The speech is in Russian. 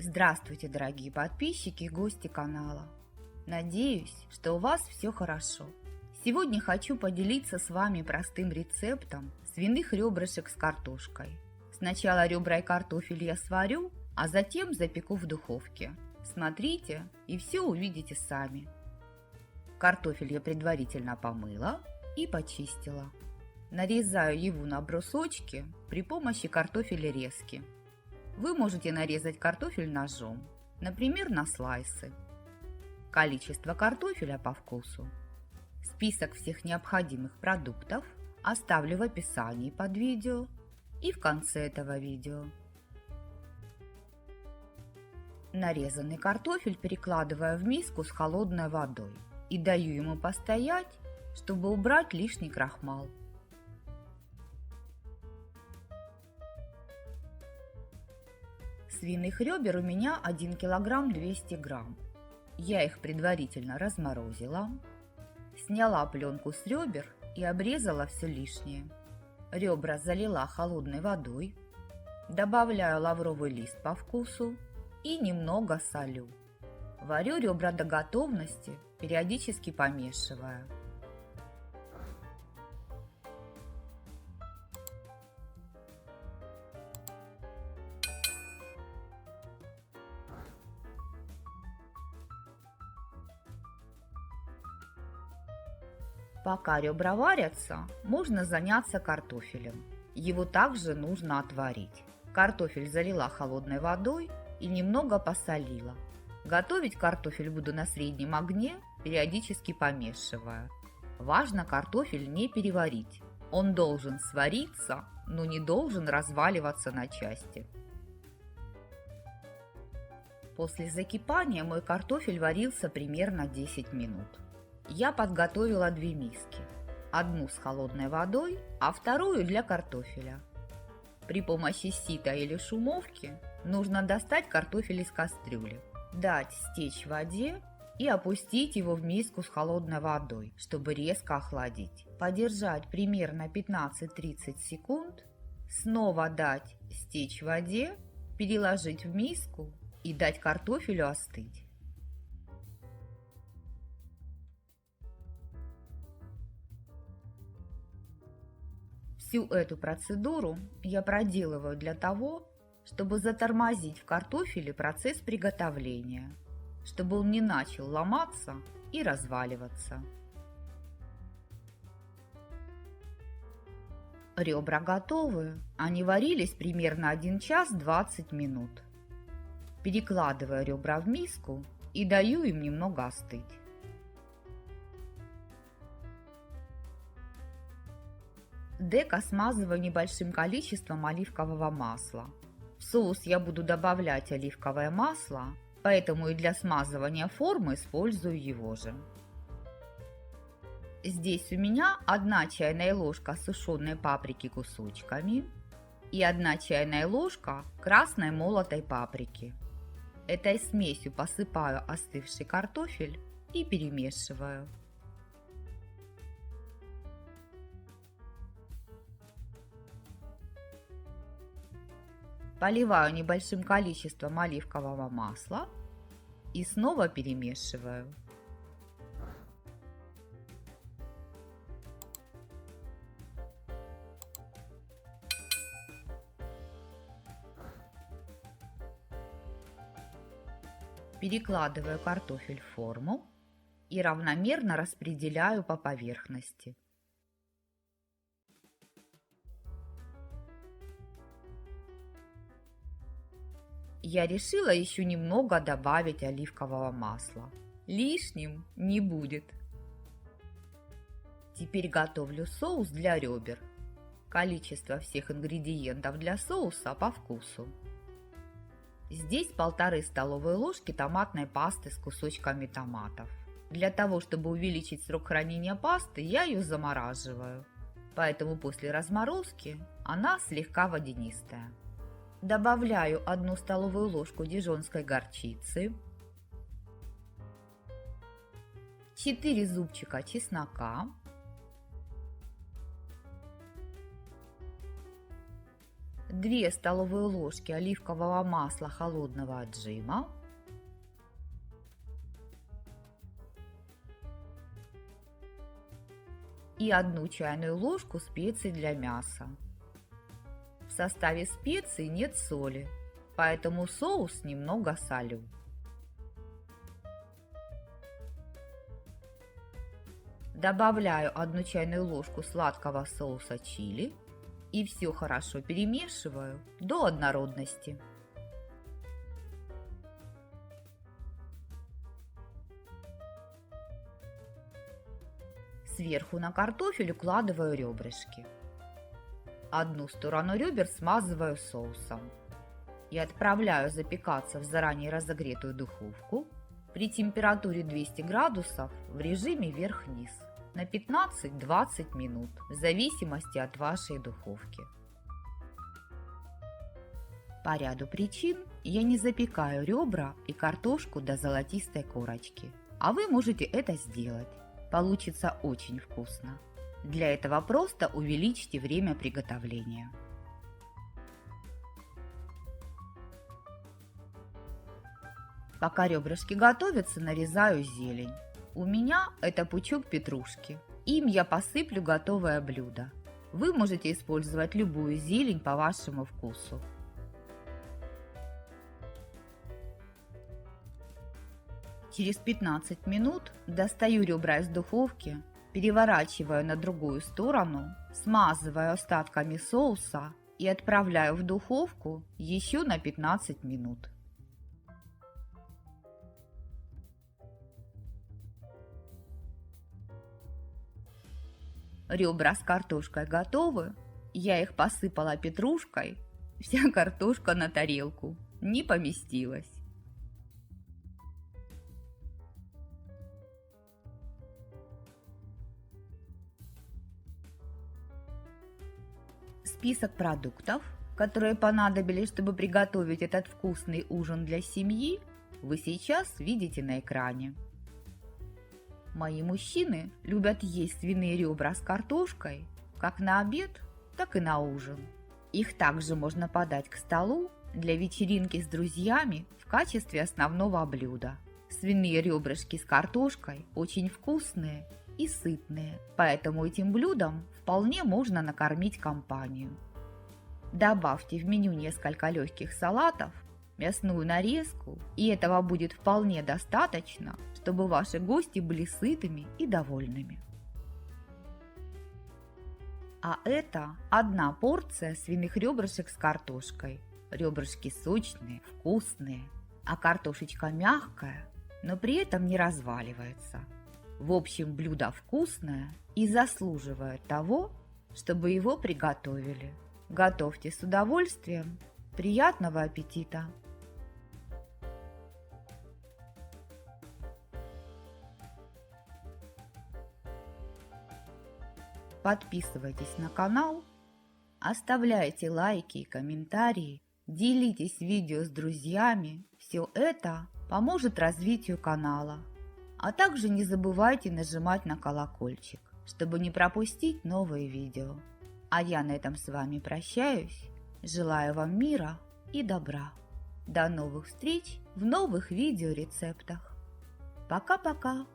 Здравствуйте, дорогие подписчики и гости канала. Надеюсь, что у вас все хорошо. Сегодня хочу поделиться с вами простым рецептом свиных ребрышек с картошкой. Сначала ребра и картофель я сварю, а затем запеку в духовке. Смотрите и все увидите сами. Картофель я предварительно помыла и почистила. Нарезаю его на брусочки при помощи картофелерезки. Вы можете нарезать картофель ножом, например, на слайсы. Количество картофеля по вкусу. Список всех необходимых продуктов оставлю в описании под видео и в конце этого видео. Нарезанный картофель перекладываю в миску с холодной водой и даю ему постоять, чтобы убрать лишний крахмал. Свиных ребер у меня 1 килограмм 200 грамм. Я их предварительно разморозила, сняла пленку с ребер и обрезала все лишнее. Ребра залила холодной водой, добавляю лавровый лист по вкусу и немного солю. Варю ребра до готовности, периодически помешивая. Пока ребра варятся, можно заняться картофелем. Его также нужно отварить. Картофель залила холодной водой и немного посолила. Готовить картофель буду на среднем огне, периодически помешивая. Важно картофель не переварить. Он должен свариться, но не должен разваливаться на части. После закипания мой картофель варился примерно 10 минут. Я подготовила 2 миски. Одну с холодной водой, а вторую для картофеля. При помощи сита или шумовки нужно достать картофель из кастрюли, дать стечь в воде и опустить его в миску с холодной водой, чтобы резко охладить. Подержать примерно 15-30 секунд, снова дать стечь в воде, переложить в миску и дать картофелю остыть. Всю эту процедуру я проделываю для того, чтобы затормозить в картофеле процесс приготовления, чтобы он не начал ломаться и разваливаться. Ребра готовы, они варились примерно 1 час 20 минут. Перекладываю ребра в миску и даю им немного остыть. Деко смазываю небольшим количеством оливкового масла. В соус я буду добавлять оливковое масло, поэтому и для смазывания формы использую его же. Здесь у меня 1 чайная ложка сушеной паприки кусочками и 1 чайная ложка красной молотой паприки. Этой смесью посыпаю остывший картофель и перемешиваю. Поливаю небольшим количеством оливкового масла и снова перемешиваю. Перекладываю картофель в форму и равномерно распределяю по поверхности. Я решила еще немного добавить оливкового масла. Лишним не будет. Теперь готовлю соус для ребер. Количество всех ингредиентов для соуса по вкусу. Здесь 1,5 столовые ложки томатной пасты с кусочками томатов. Для того, чтобы увеличить срок хранения пасты, я ее замораживаю. Поэтому после разморозки она слегка водянистая. Добавляю 1 столовую ложку дижонской горчицы, 4 зубчика чеснока, 2 2 столовые ложки оливкового масла холодного отжима, и 1 чайную ложку специй для мяса. В составе специй нет соли, поэтому соус немного солю. Добавляю 1 чайную ложку сладкого соуса чили и все хорошо перемешиваю до однородности. Сверху на картофель укладываю ребрышки. Одну сторону ребер смазываю соусом и отправляю запекаться в заранее разогретую духовку при температуре 200 градусов в режиме вверх-вниз на 15-20 минут в зависимости от вашей духовки. По ряду причин я не запекаю ребра и картошку до золотистой корочки, а вы можете это сделать. Получится очень вкусно. Для этого просто увеличьте время приготовления. Пока ребрышки готовятся, нарезаю зелень. У меня это пучок петрушки. Им я посыплю готовое блюдо. Вы можете использовать любую зелень по вашему вкусу. Через 15 минут достаю ребра из духовки, переворачиваю на другую сторону, смазываю остатками соуса и отправляю в духовку еще на 15 минут. Ребра с картошкой готовы. Я их посыпала петрушкой. Вся картошка на тарелку. Не поместилась. Список продуктов, которые понадобились, чтобы приготовить этот вкусный ужин для семьи, вы сейчас видите на экране. Мои мужчины любят есть свиные ребра с картошкой как на обед, так и на ужин. Их также можно подать к столу для вечеринки с друзьями в качестве основного блюда. Свиные ребрышки с картошкой очень вкусные и сытные, поэтому этим блюдом вполне можно накормить компанию. Добавьте в меню несколько легких салатов, мясную нарезку, и этого будет вполне достаточно, чтобы ваши гости были сытыми и довольными. А это 1 порция свиных ребрышек с картошкой. Ребрышки сочные, вкусные, а картошечка мягкая, но при этом не разваливается. В общем, блюдо вкусное и заслуживает того, чтобы его приготовили. Готовьте с удовольствием. Приятного аппетита! Подписывайтесь на канал, оставляйте лайки и комментарии, делитесь видео с друзьями. Все это поможет развитию канала. А также не забывайте нажимать на колокольчик, чтобы не пропустить новые видео. А я на этом с вами прощаюсь. Желаю вам мира и добра. До новых встреч в новых видеорецептах. Пока-пока!